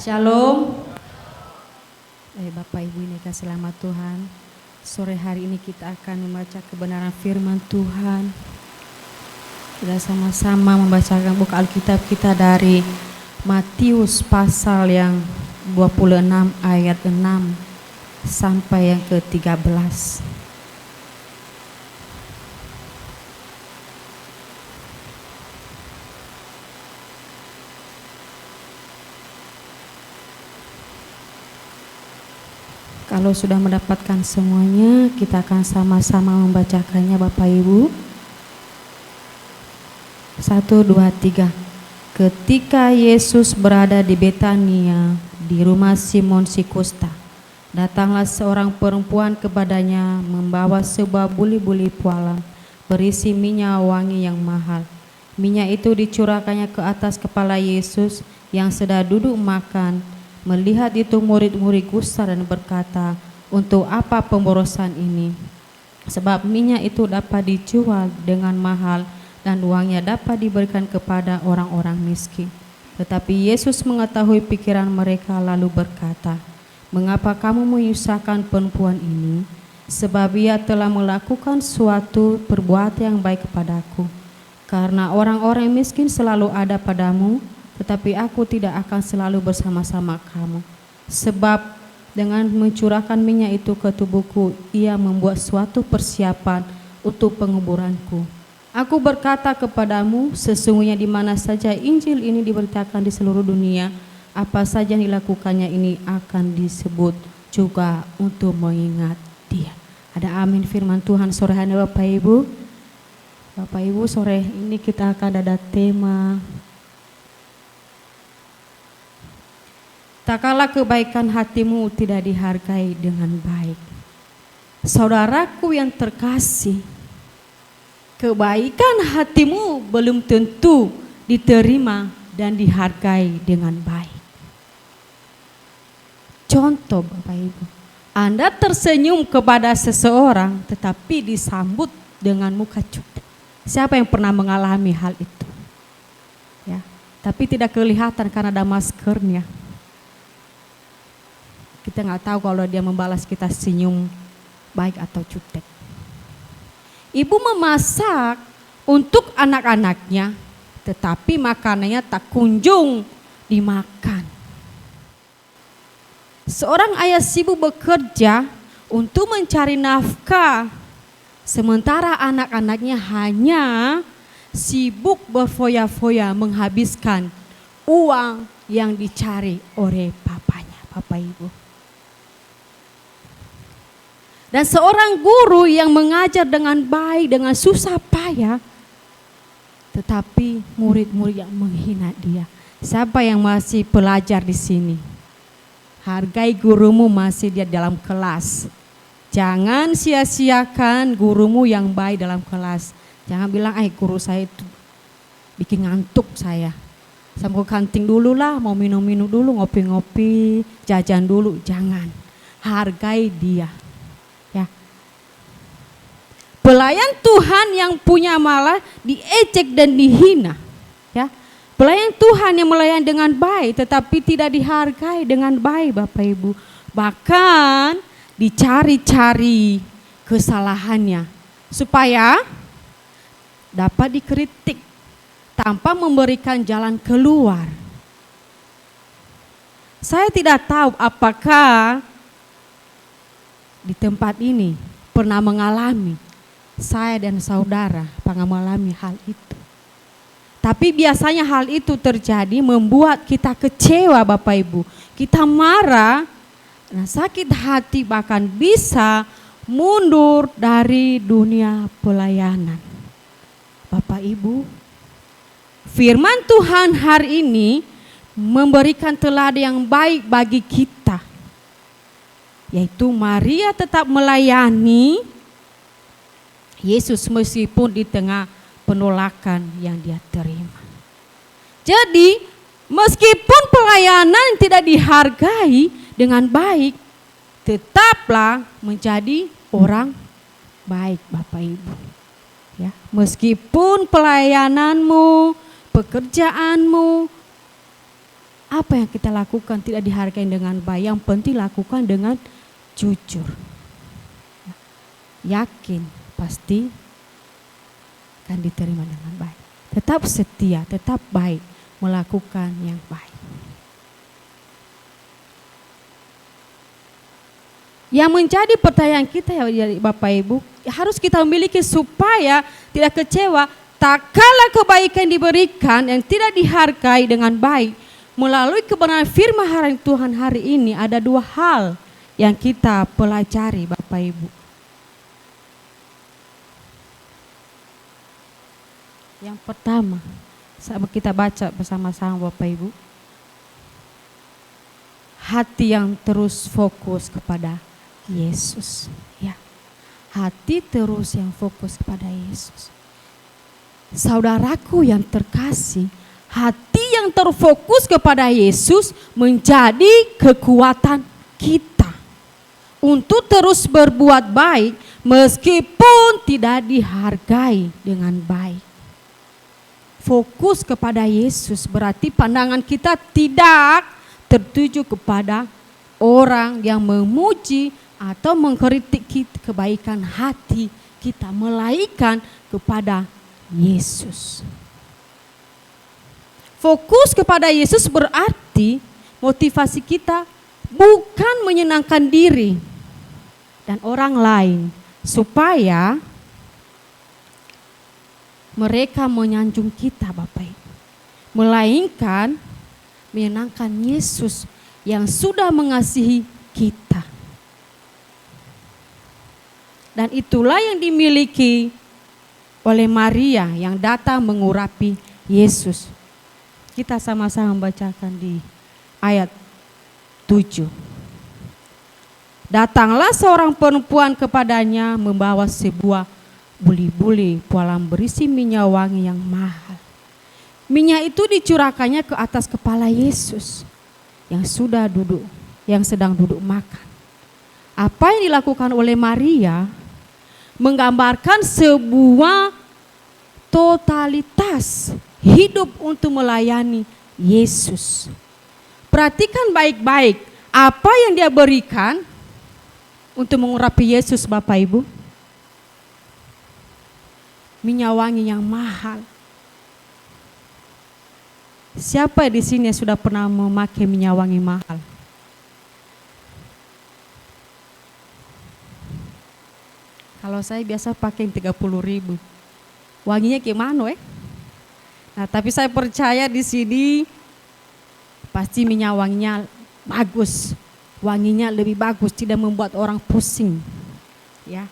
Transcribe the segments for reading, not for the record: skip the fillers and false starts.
Shalom. Bapak Ibu ini kasih selamat Tuhan. Sore hari ini kita akan membaca kebenaran firman Tuhan. Kita sama-sama membacakan buku Alkitab kita dari Matius pasal yang 26 ayat 6 sampai yang ke-13. Kalau sudah mendapatkan semuanya, kita akan sama-sama membacakannya Bapak Ibu. 1, 2, 3. Ketika Yesus berada di Betania, di rumah Simon si Kusta, datanglah seorang perempuan kepadanya membawa sebuah buli-buli pualam berisi minyak wangi yang mahal. Minyak itu dicurahkannya ke atas kepala Yesus yang sedang duduk makan. Melihat itu murid-murid gusar dan berkata, untuk apa pemborosan ini? Sebab minyak itu dapat dijual dengan mahal dan uangnya dapat diberikan kepada orang-orang miskin. Tetapi Yesus mengetahui pikiran mereka lalu berkata, mengapa kamu menyusahkan perempuan ini? Sebab ia telah melakukan suatu perbuatan yang baik kepadaku. Karena orang-orang miskin selalu ada padamu, tetapi aku tidak akan selalu bersama-sama kamu. Sebab dengan mencurahkan minyak itu ke tubuhku, ia membuat suatu persiapan untuk penguburanku. Aku berkata kepadamu, sesungguhnya di mana saja Injil ini diberitakan di seluruh dunia, apa saja yang dilakukannya ini akan disebut juga untuk mengingat dia. Ada amin firman Tuhan sore hari Bapak Ibu. Bapak Ibu, sore ini kita akan ada tema tak kala kebaikan hatimu tidak dihargai dengan baik. Saudaraku yang terkasih, kebaikan hatimu belum tentu diterima dan dihargai dengan baik. Contoh Bapak Ibu, Anda tersenyum kepada seseorang tetapi disambut dengan muka jutek. Siapa yang pernah mengalami hal itu? Ya, tapi tidak kelihatan karena ada maskernya. Kita nggak tahu kalau dia membalas kita senyum baik atau jutek. Ibu memasak untuk anak-anaknya, tetapi makanannya tak kunjung dimakan. Seorang ayah sibuk bekerja untuk mencari nafkah, sementara anak-anaknya hanya sibuk berfoya-foya menghabiskan uang yang dicari oleh papanya, Bapak Ibu. Dan seorang guru yang mengajar dengan baik, dengan susah payah, tetapi murid-murid yang menghina dia. Siapa yang masih pelajar di sini? Hargai gurumu masih dia dalam kelas. Jangan sia-siakan gurumu yang baik dalam kelas. Jangan bilang, guru saya itu bikin ngantuk saya. Saya mau ke kantin dulu lah, mau minum-minum dulu, ngopi-ngopi, jajan dulu. Jangan, hargai dia. Pelayan Tuhan yang punya malah diejek dan dihina. Ya, pelayan Tuhan yang melayani dengan baik tetapi tidak dihargai dengan baik Bapak Ibu. Bahkan dicari-cari kesalahannya supaya dapat dikritik tanpa memberikan jalan keluar. Saya tidak tahu apakah di tempat ini pernah mengalami, saya dan saudara pernah mengalami hal itu. Tapi biasanya hal itu terjadi membuat kita kecewa Bapak Ibu. Kita marah, sakit hati, bahkan bisa mundur dari dunia pelayanan. Bapak Ibu, firman Tuhan hari ini memberikan teladan yang baik bagi kita. Yaitu Maria tetap melayani Yesus meskipun di tengah penolakan yang dia terima. Jadi meskipun pelayanan tidak dihargai dengan baik, tetaplah menjadi orang baik Bapak Ibu. Ya, meskipun pelayananmu, pekerjaanmu apa yang kita lakukan tidak dihargai dengan baik, yang penting lakukan dengan jujur. Yakin pasti akan diterima dengan baik. Tetap setia, tetap baik, melakukan yang baik. Yang menjadi pertanyaan kita ya Bapak Ibu, harus kita miliki supaya tidak kecewa. Tak kala kebaikan diberikan yang tidak dihargai dengan baik, melalui kebenaran firman Tuhan hari ini ada dua hal yang kita pelajari Bapak Ibu. Yang pertama, kita baca bersama-sama Bapak Ibu. Hati yang terus fokus kepada Yesus. Ya. Hati terus yang fokus kepada Yesus. Saudaraku yang terkasih, hati yang terfokus kepada Yesus menjadi kekuatan kita untuk terus berbuat baik meskipun tidak dihargai dengan baik. Fokus kepada Yesus berarti pandangan kita tidak tertuju kepada orang yang memuji atau mengkritik kebaikan hati kita, melainkan kepada Yesus. Fokus kepada Yesus berarti motivasi kita bukan menyenangkan diri dan orang lain supaya mereka menyanjung kita Bapak Ibu, melainkan menyenangkan Yesus yang sudah mengasihi kita. Dan itulah yang dimiliki oleh Maria yang datang mengurapi Yesus. Kita sama-sama membacakan di ayat 7. Datanglah seorang perempuan kepadanya membawa sebuah buli-buli pualam berisi minyak wangi yang mahal. Minyak itu dicurahkannya ke atas kepala Yesus yang sedang duduk makan. Apa yang dilakukan oleh Maria menggambarkan sebuah totalitas hidup untuk melayani Yesus. Perhatikan baik-baik apa yang dia berikan untuk mengurapi Yesus Bapak Ibu. Minyak wangi yang mahal. Siapa di sini yang sudah pernah memakai minyak wangi mahal? Kalau saya biasa pakai 30.000. Wanginya gimana Nah, tapi saya percaya di sini pasti minyak wanginya bagus. Wanginya lebih bagus, tidak membuat orang pusing. Ya.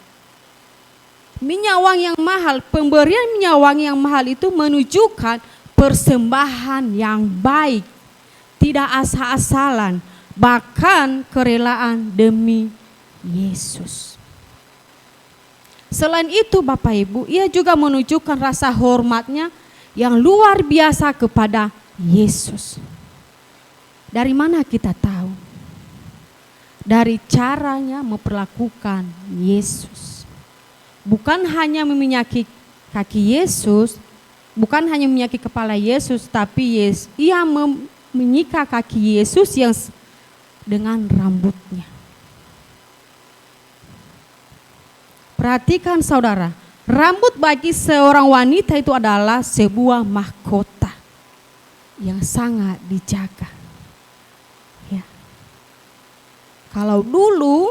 Minyak wangi yang mahal, pemberian minyak wangi yang mahal itu menunjukkan persembahan yang baik. Tidak asal-asalan, bahkan kerelaan demi Yesus. Selain itu Bapak Ibu, ia juga menunjukkan rasa hormatnya yang luar biasa kepada Yesus. Dari mana kita tahu? Dari caranya memperlakukan Yesus. Bukan hanya meminyaki kaki Yesus, bukan hanya meminyaki kepala Yesus, tapi ia menyika kaki Yesus yang dengan rambutnya. Perhatikan saudara, rambut bagi seorang wanita itu adalah sebuah mahkota yang sangat dijaga. Ya. Kalau dulu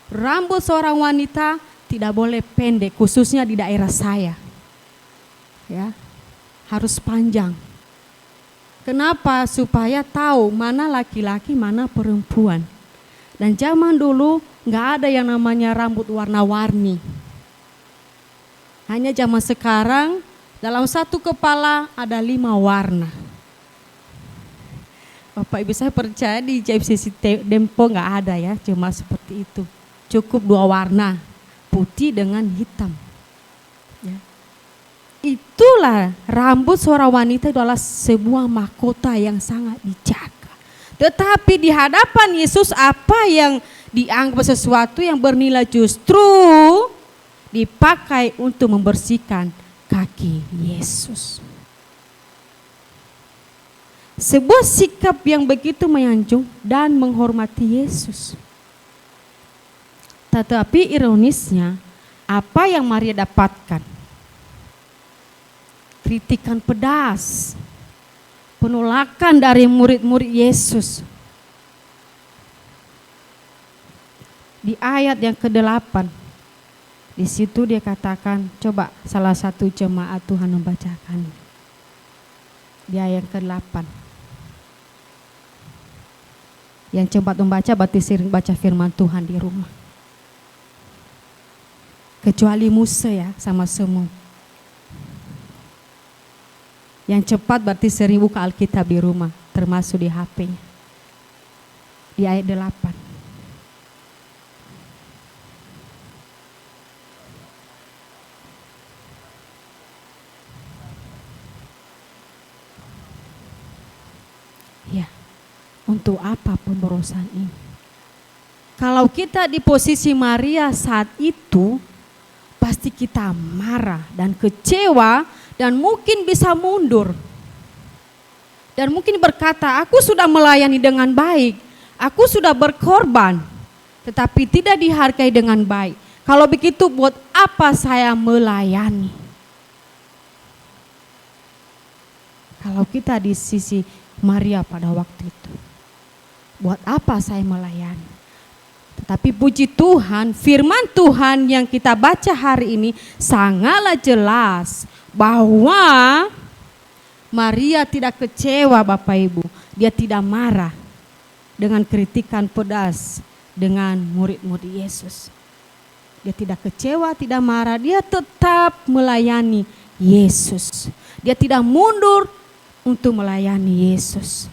rambut seorang wanita tidak boleh pendek, khususnya di daerah saya. Ya, harus panjang. Kenapa? Supaya tahu mana laki-laki, mana perempuan. Dan zaman dulu nggak ada yang namanya rambut warna-warni. Hanya zaman sekarang dalam satu kepala ada 5 warna. Bapak Ibu saya percaya di JFCC Dempo nggak ada ya, cuma seperti itu. Cukup 2 warna, putih dengan hitam. Ya. Itulah rambut seorang wanita itu adalah sebuah mahkota yang sangat dijaga. Tetapi di hadapan Yesus apa yang dianggap sesuatu yang bernilai justru dipakai untuk membersihkan kaki Yesus. Sebuah sikap yang begitu menyanjung dan menghormati Yesus. Tetapi ironisnya, apa yang Maria dapatkan? Kritikan pedas, penolakan dari murid-murid Yesus. Di ayat yang ke-8, di situ dia katakan, coba salah satu jemaat Tuhan membacakan. Di ayat ke-8. Yang cepat membaca berarti sering baca firman Tuhan di rumah. Kecuali Musa ya, sama semua. Yang cepat berarti sering buka Alkitab di rumah, termasuk di HP-nya. Di ayat 8. Ya, untuk apa pemborosan ini? Kalau kita di posisi Maria saat itu, pasti kita marah dan kecewa dan mungkin bisa mundur. Dan mungkin berkata, aku sudah melayani dengan baik, aku sudah berkorban, tetapi tidak dihargai dengan baik. Kalau begitu buat apa saya melayani? Kalau kita di sisi Maria pada waktu itu, buat apa saya melayani? Tetapi puji Tuhan, firman Tuhan yang kita baca hari ini sangatlah jelas bahwa Maria tidak kecewa Bapak Ibu. Dia tidak marah dengan kritikan pedas dengan murid-murid Yesus. Dia tidak kecewa, tidak marah, dia tetap melayani Yesus. Dia tidak mundur untuk melayani Yesus.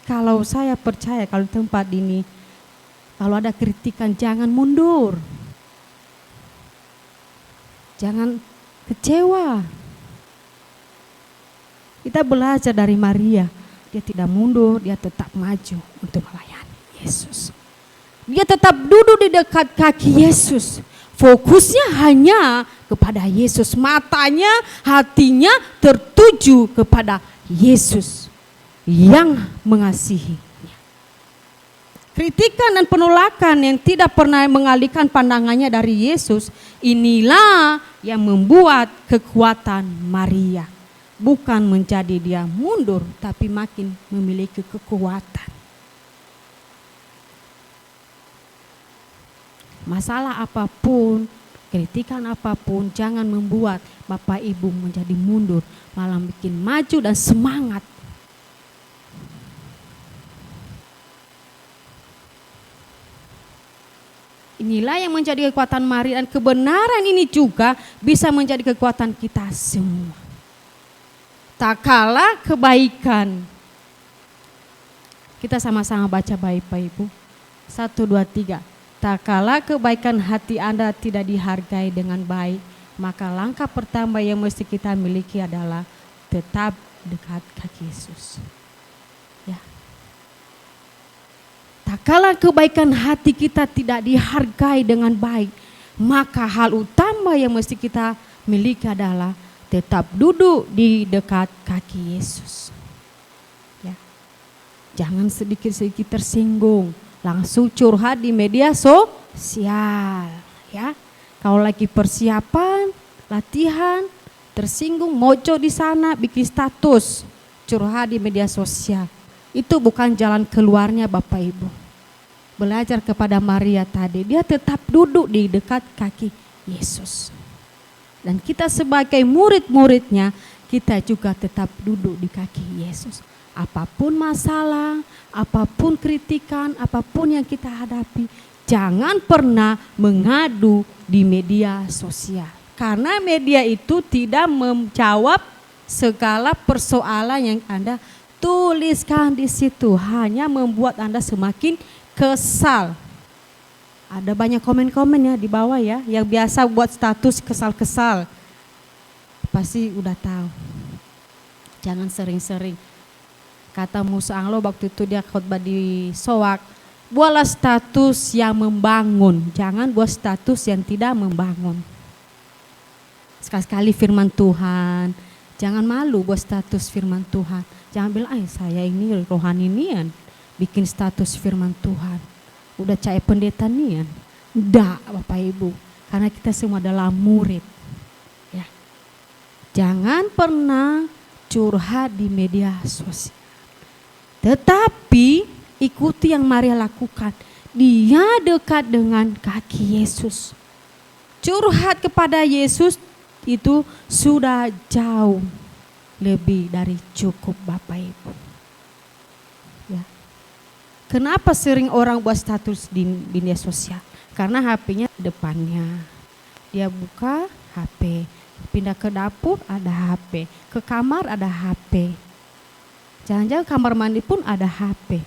Kalau saya percaya kalau tempat ini, kalau ada kritikan jangan mundur. Jangan kecewa. Kita belajar dari Maria, dia tidak mundur, dia tetap maju untuk melayani Yesus. Dia tetap duduk di dekat kaki Yesus. Fokusnya hanya kepada Yesus, matanya, hatinya tertuju kepada Yesus yang mengasihi. Kritikan dan penolakan yang tidak pernah mengalihkan pandangannya dari Yesus, inilah yang membuat kekuatan Maria. Bukan menjadi dia mundur, tapi makin memiliki kekuatan. Masalah apapun, kritikan apapun, jangan membuat Bapak Ibu menjadi mundur, malah bikin maju dan semangat. Inilah yang menjadi kekuatan Maria, dan kebenaran ini juga bisa menjadi kekuatan kita semua. Tak kalah kebaikan. Kita sama-sama baca baik Pak Ibu. 1, 2, 3. Tak kalah kebaikan hati Anda tidak dihargai dengan baik, maka langkah pertama yang mesti kita miliki adalah tetap dekat kaki Yesus. Tak kalah kebaikan hati kita tidak dihargai dengan baik, maka hal utama yang mesti kita miliki adalah tetap duduk di dekat kaki Yesus. Ya. Jangan sedikit-sedikit tersinggung, langsung curhat di media sosial. Ya. Kalau lagi persiapan, latihan, tersinggung, mojo di sana, bikin status, curhat di media sosial. Itu bukan jalan keluarnya Bapak Ibu. Belajar kepada Maria tadi, dia tetap duduk di dekat kaki Yesus. Dan kita sebagai murid-muridnya, kita juga tetap duduk di kaki Yesus. Apapun masalah, apapun kritikan, apapun yang kita hadapi, jangan pernah mengadu di media sosial. Karena media itu tidak menjawab segala persoalan yang Anda tuliskan di situ, hanya membuat Anda semakin kesal. Ada banyak komen-komen ya di bawah ya, yang biasa buat status kesal-kesal. Pasti udah tahu. Jangan sering-sering. Kata Musa Anglo waktu itu dia khotbah di Soak, buatlah status yang membangun, jangan buat status yang tidak membangun. Sekali-sekali firman Tuhan, Jangan malu buat status firman Tuhan. Jangan bilang, saya ini rohani nian, bikin status firman Tuhan. Udah cair pendeta nian. Enggak Bapak Ibu, karena kita semua adalah murid. Ya. Jangan pernah curhat di media sosial. Tetapi ikuti yang Maria lakukan. Dia dekat dengan kaki Yesus. Curhat kepada Yesus itu sudah jauh lebih dari cukup Bapak Ibu. Ya. Kenapa sering orang buat status di media sosial? Karena HP-nya depannya. Dia buka HP, pindah ke dapur ada HP, ke kamar ada HP. Jangan-jangan kamar mandi pun ada HP.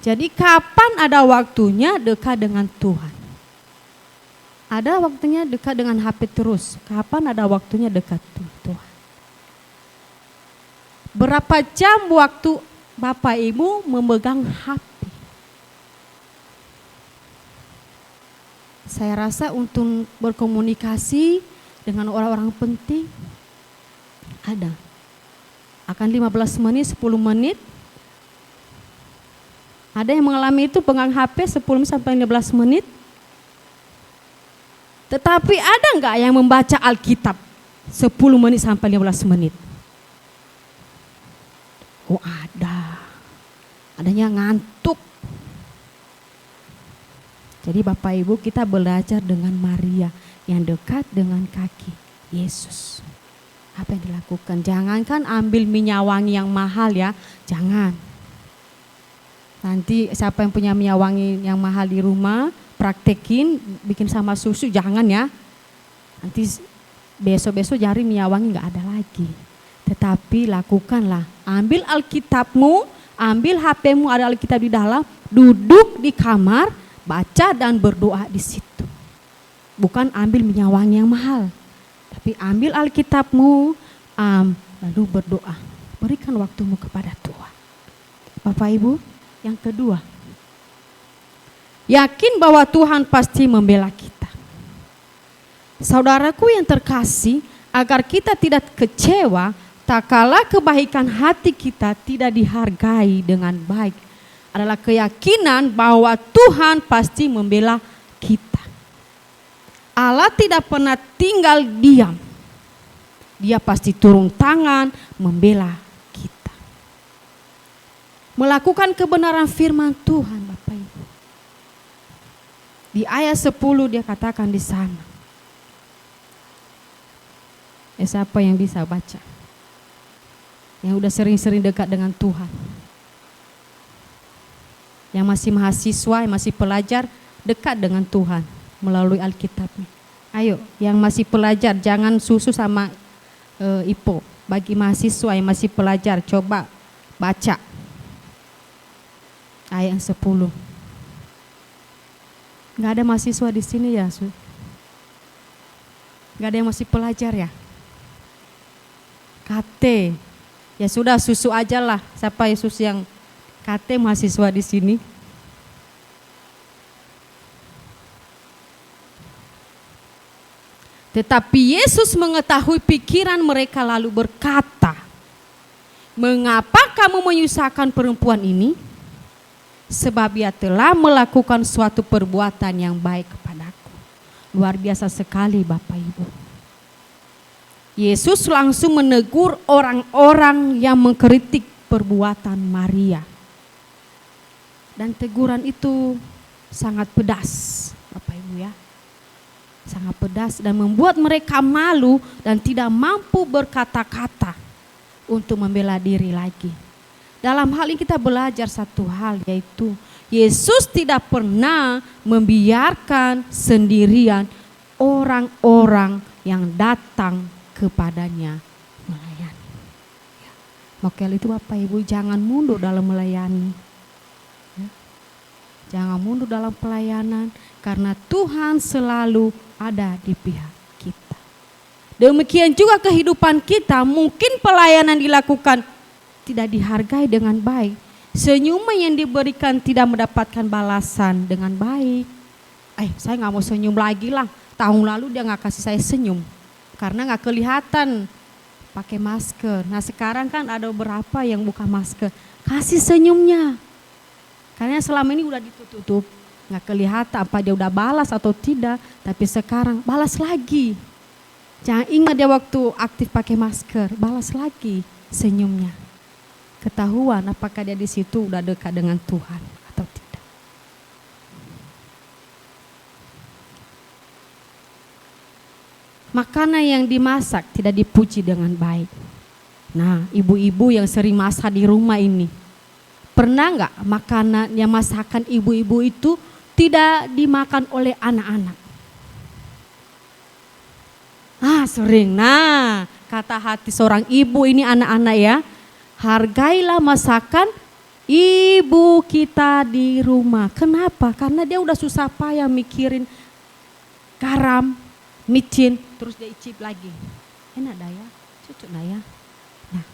Jadi kapan ada waktunya dekat dengan Tuhan? Ada waktunya dekat dengan HP terus. Kapan ada waktunya dekat Tuhan? Berapa jam waktu Bapak Ibu memegang HP? Saya rasa untuk berkomunikasi dengan orang-orang penting ada. Akan 15 menit, 10 menit. Ada yang mengalami itu pegang HP 10 sampai 15 menit. Tetapi ada enggak yang membaca Alkitab 10 menit sampai 15 menit? Oh ada. Adanya ngantuk. Jadi Bapak Ibu kita belajar dengan Maria yang dekat dengan kaki Yesus. Apa yang dilakukan? Jangankan ambil minyak wangi yang mahal ya. Jangan. Nanti siapa yang punya minyak wangi yang mahal di rumah, praktekin, bikin sama susu, jangan ya. Nanti besok-besok cari minyak wangi gak ada lagi. Tetapi lakukanlah, ambil Alkitabmu, ambil HPmu ada Alkitab di dalam, duduk di kamar, baca dan berdoa di situ. Bukan ambil minyak wangi yang mahal, tapi ambil Alkitabmu, lalu berdoa. Berikan waktumu kepada Tuhan. Bapak Ibu, yang kedua, yakin bahwa Tuhan pasti membela kita. Saudaraku yang terkasih, agar kita tidak kecewa, tak kalah kebaikan hati kita tidak dihargai dengan baik, adalah keyakinan bahwa Tuhan pasti membela kita. Allah tidak pernah tinggal diam. Dia pasti turun tangan membela kita. Melakukan kebenaran firman Tuhan Bapak Ibu. Di ayat 10 dia katakan di sana. Siapa yang bisa baca? Yang udah sering-sering dekat dengan Tuhan. Yang masih mahasiswa, yang masih pelajar dekat dengan Tuhan melalui Alkitabnya. Ayo, yang masih pelajar jangan susu sama IPO. Bagi mahasiswa yang masih pelajar coba baca ayat yang 10. Nggak ada mahasiswa di sini ya, nggak ada yang masih pelajar ya. KT, ya sudah susu aja lah. Siapa Yesus yang KT mahasiswa di sini? Tetapi Yesus mengetahui pikiran mereka lalu berkata, "Mengapa kamu menyusahkan perempuan ini? Sebab ia telah melakukan suatu perbuatan yang baik kepadaku." Luar biasa sekali Bapak Ibu. Yesus langsung menegur orang-orang yang mengkritik perbuatan Maria. Dan teguran itu sangat pedas Bapak Ibu ya. Sangat pedas dan membuat mereka malu dan tidak mampu berkata-kata untuk membela diri lagi. Dalam hal ini kita belajar satu hal, yaitu Yesus tidak pernah membiarkan sendirian orang-orang yang datang kepadanya melayani. Maka itu Bapak Ibu jangan mundur dalam melayani. Jangan mundur dalam pelayanan karena Tuhan selalu ada di pihak kita. Demikian juga kehidupan kita, mungkin pelayanan dilakukan tidak dihargai dengan baik. Senyuman yang diberikan tidak mendapatkan balasan dengan baik. Saya gak mau senyum lagi lah. Tahun lalu dia gak kasih saya senyum. Karena gak kelihatan pakai masker. Nah sekarang kan ada beberapa yang buka masker. Kasih senyumnya. Karena selama ini udah ditutup. Nggak kelihatan apa dia udah balas atau tidak. Tapi sekarang balas lagi. Jangan ingat dia waktu aktif pakai masker. Balas lagi senyumnya. Ketahuan apakah dia di situ udah dekat dengan Tuhan atau tidak. Makanan yang dimasak tidak dipuji dengan baik. Nah, ibu-ibu yang sering masak di rumah ini, pernah nggak makanan yang masakan ibu-ibu itu tidak dimakan oleh anak-anak? Sering. Nah, kata hati seorang ibu ini anak-anak ya, hargailah masakan ibu kita di rumah. Kenapa? Karena dia udah susah payah mikirin garam, micin, terus dia icip lagi. Enak dah ya, cocok dah ya. Nah,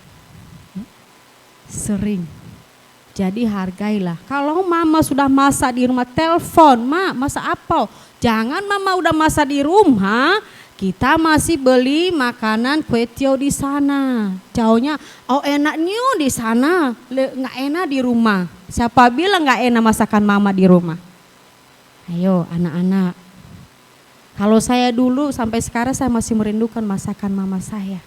sering. Jadi hargailah. Kalau mama sudah masak di rumah, telepon, "Ma, masak apa?" Jangan mama udah masak di rumah, kita masih beli makanan kue tiaw di sana. Jauhnya, oh enaknya di sana, nggak enak di rumah. Siapa bilang nggak enak masakan mama di rumah? Ayo anak-anak. Kalau saya dulu sampai sekarang saya masih merindukan masakan mama saya.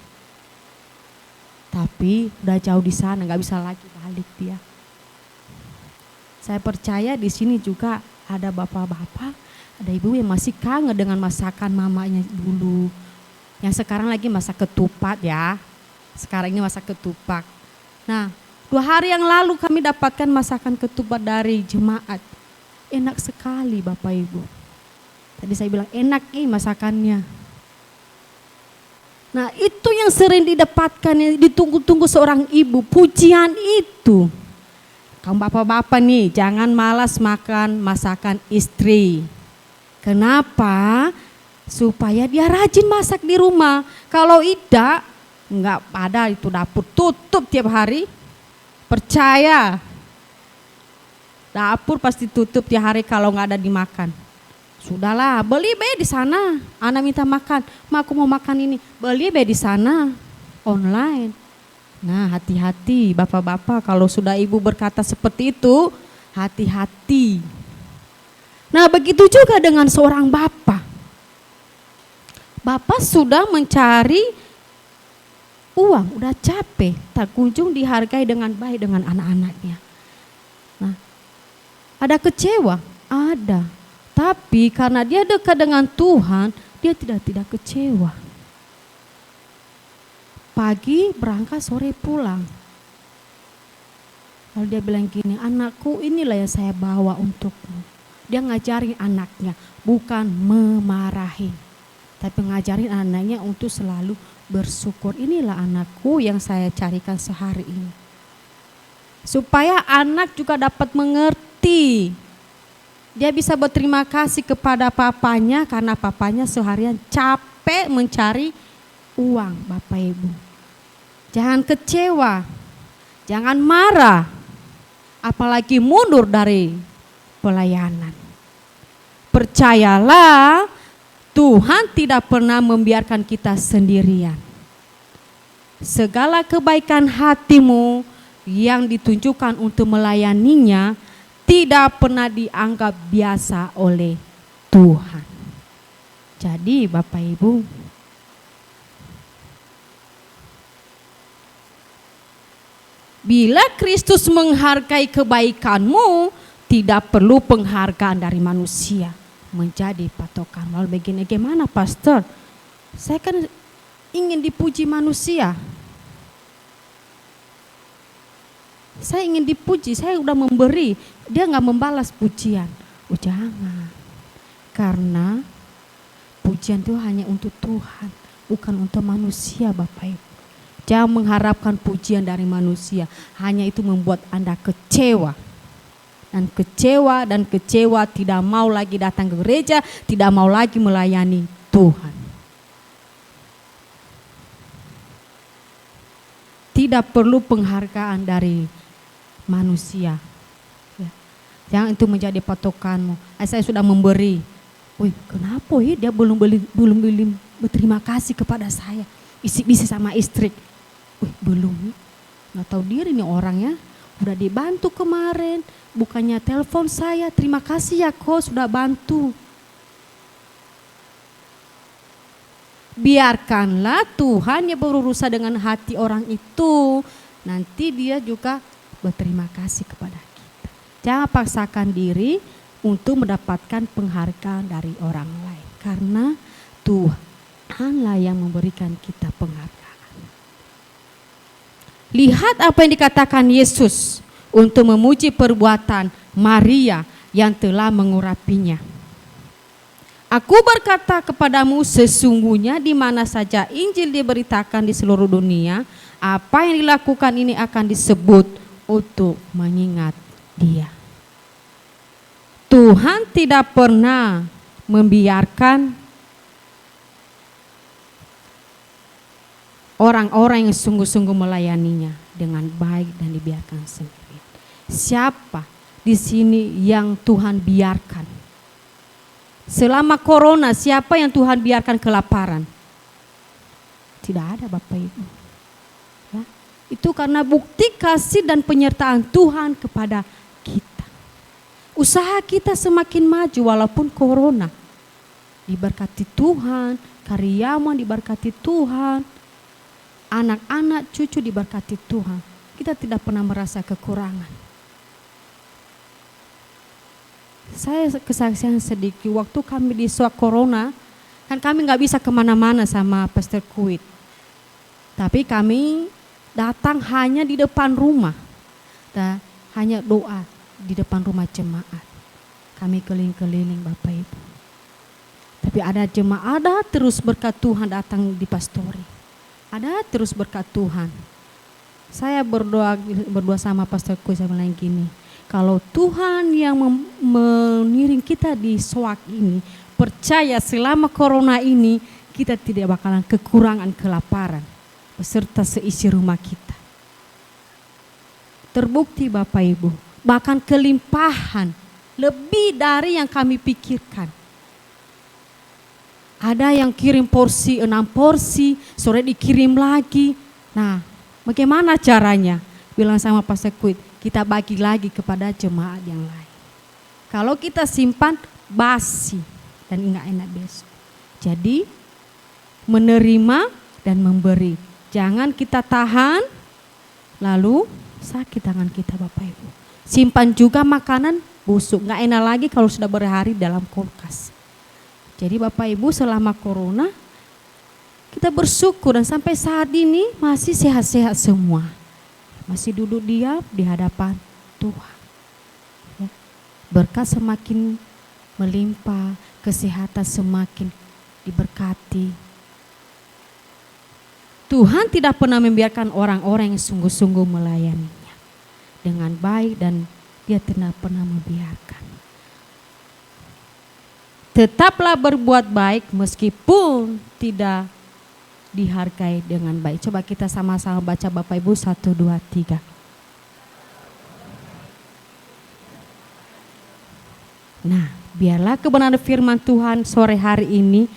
Tapi udah jauh di sana, nggak bisa lagi balik dia. Saya percaya di sini juga ada bapak-bapak, ada ibu yang masih kangen dengan masakan mamanya dulu. Yang sekarang lagi masak ketupat ya. Sekarang ini masak ketupat. Nah, 2 hari yang lalu kami dapatkan masakan ketupat dari jemaat. Enak sekali Bapak Ibu. Tadi saya bilang enak masakannya. Nah itu yang sering didapatkan, yang ditunggu-tunggu seorang ibu, pujian itu. Kamu bapak-bapak nih jangan malas makan masakan istri. Kenapa? Supaya dia rajin masak di rumah. Kalau tidak, enggak ada itu dapur tutup tiap hari. Percaya. Dapur pasti tutup tiap hari kalau enggak ada dimakan. Sudahlah, beli be di sana. Anak minta makan, "Ma, aku mau makan ini." Beli be di sana, online. Nah, hati-hati bapak-bapak kalau sudah ibu berkata seperti itu, hati-hati. Nah, begitu juga dengan seorang bapak. Bapak sudah mencari uang, udah capek, tak kunjung dihargai dengan baik dengan anak-anaknya. Nah, ada kecewa? Ada. Tapi karena dia dekat dengan Tuhan, dia tidak kecewa. Pagi berangkat, sore pulang. Lalu dia bilang gini, "Anakku, inilah yang saya bawa untukmu." Dia ngajarin anaknya, bukan memarahin, tapi ngajarin anaknya untuk selalu bersyukur. Inilah anakku yang saya carikan sehari ini. Supaya anak juga dapat mengerti. Dia bisa berterima kasih kepada papanya karena papanya seharian capek mencari uang, Bapak Ibu. Jangan kecewa, jangan marah, apalagi mundur dari pelayanan. Percayalah, Tuhan tidak pernah membiarkan kita sendirian. Segala kebaikan hatimu yang ditunjukkan untuk melayaninya tidak pernah dianggap biasa oleh Tuhan. Jadi Bapak Ibu, bila Kristus menghargai kebaikanmu, tidak perlu penghargaan dari manusia menjadi patokan. Lalu begini, gimana pastor? Saya kan ingin dipuji manusia. Saya ingin dipuji, saya udah memberi, dia nggak membalas pujian. Oh jangan, karena pujian itu hanya untuk Tuhan, bukan untuk manusia Bapak Ibu. Jangan mengharapkan pujian dari manusia, hanya itu membuat Anda kecewa. Dan kecewa tidak mau lagi datang ke gereja, tidak mau lagi melayani Tuhan. Tidak perlu penghargaan dari manusia. Ya. Jangan itu menjadi patokanmu. Saya sudah memberi. Wih, kenapa dia belum berterima kasih kepada saya? isi-isi sama istri. Belum, nggak tahu diri nih orangnya. Udah dibantu kemarin, bukannya telepon saya, terima kasih ya kok sudah bantu. Biarkanlah Tuhan yang berurusan dengan hati orang itu. Nanti dia juga berterima kasih kepada kita. Jangan paksakan diri untuk mendapatkan penghargaan dari orang lain. Karena Tuhanlah yang memberikan kita penghargaan. Lihat apa yang dikatakan Yesus untuk memuji perbuatan Maria yang telah mengurapinya. Aku berkata kepadamu, sesungguhnya di mana saja Injil diberitakan di seluruh dunia, apa yang dilakukan ini akan disebut untuk mengingat Dia. Tuhan tidak pernah membiarkan orang-orang yang sungguh-sungguh melayaninya dengan baik dan dibiarkan sendiri. Siapa di sini yang Tuhan biarkan? Selama corona, siapa yang Tuhan biarkan kelaparan? Tidak ada, Bapak Ibu. Ya, itu karena bukti kasih dan penyertaan Tuhan kepada kita. Usaha kita semakin maju walaupun corona. Diberkati Tuhan, karyawan diberkati Tuhan, anak-anak cucu diberkati Tuhan. Kita tidak pernah merasa kekurangan. Saya kesaksian sedikit, waktu kami di swab corona, kan kami gak bisa kemana-mana sama Pastor Kuit. Tapi kami datang hanya di depan rumah. Dan hanya doa di depan rumah jemaat. Kami keliling-keliling Bapak Ibu. Tapi ada jemaat, ada terus berkat Tuhan datang di pastori. Ada terus berkat Tuhan. Saya berdoa sama Pastor Kuit, saya bilang gini, kalau Tuhan yang mengiring kita di SWAK ini, percaya selama corona ini kita tidak bakalan kekurangan kelaparan beserta seisi rumah kita. Terbukti Bapak Ibu, bahkan kelimpahan lebih dari yang kami pikirkan. Ada yang kirim porsi 6 porsi, sore dikirim lagi. Nah, bagaimana caranya? Bilang sama Pastor Kuit, kita bagi lagi kepada jemaat yang lain. Kalau kita simpan basi dan enggak enak besok. Jadi menerima dan memberi. Jangan kita tahan lalu sakit tangan kita Bapak Ibu. Simpan juga makanan busuk, enggak enak lagi kalau sudah berhari dalam kulkas. Jadi Bapak Ibu selama corona kita bersyukur dan sampai saat ini masih sehat-sehat semua. Masih duduk diam di hadapan Tuhan. Ya. Berkat semakin melimpah, kesehatan semakin diberkati. Tuhan tidak pernah membiarkan orang-orang yang sungguh-sungguh melayaninya dengan baik dan Dia tidak pernah membiarkan. Tetaplah berbuat baik meskipun tidak dihargai dengan baik. Coba kita sama-sama baca Bapak Ibu 1, 2, 3. Nah, biarlah kebenaran firman Tuhan sore hari ini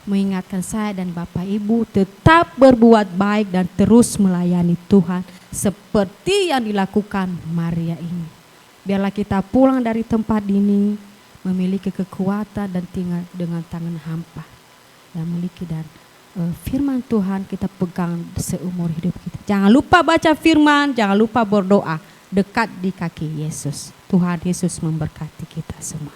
mengingatkan saya dan Bapak Ibu tetap berbuat baik dan terus melayani Tuhan seperti yang dilakukan Maria ini. Biarlah kita pulang dari tempat ini memiliki kekuatan dan tinggal dengan tangan hampa dan memiliki dan firman Tuhan kita pegang seumur hidup kita. Jangan lupa baca firman, jangan lupa berdoa dekat di kaki Yesus. Tuhan Yesus memberkati kita semua.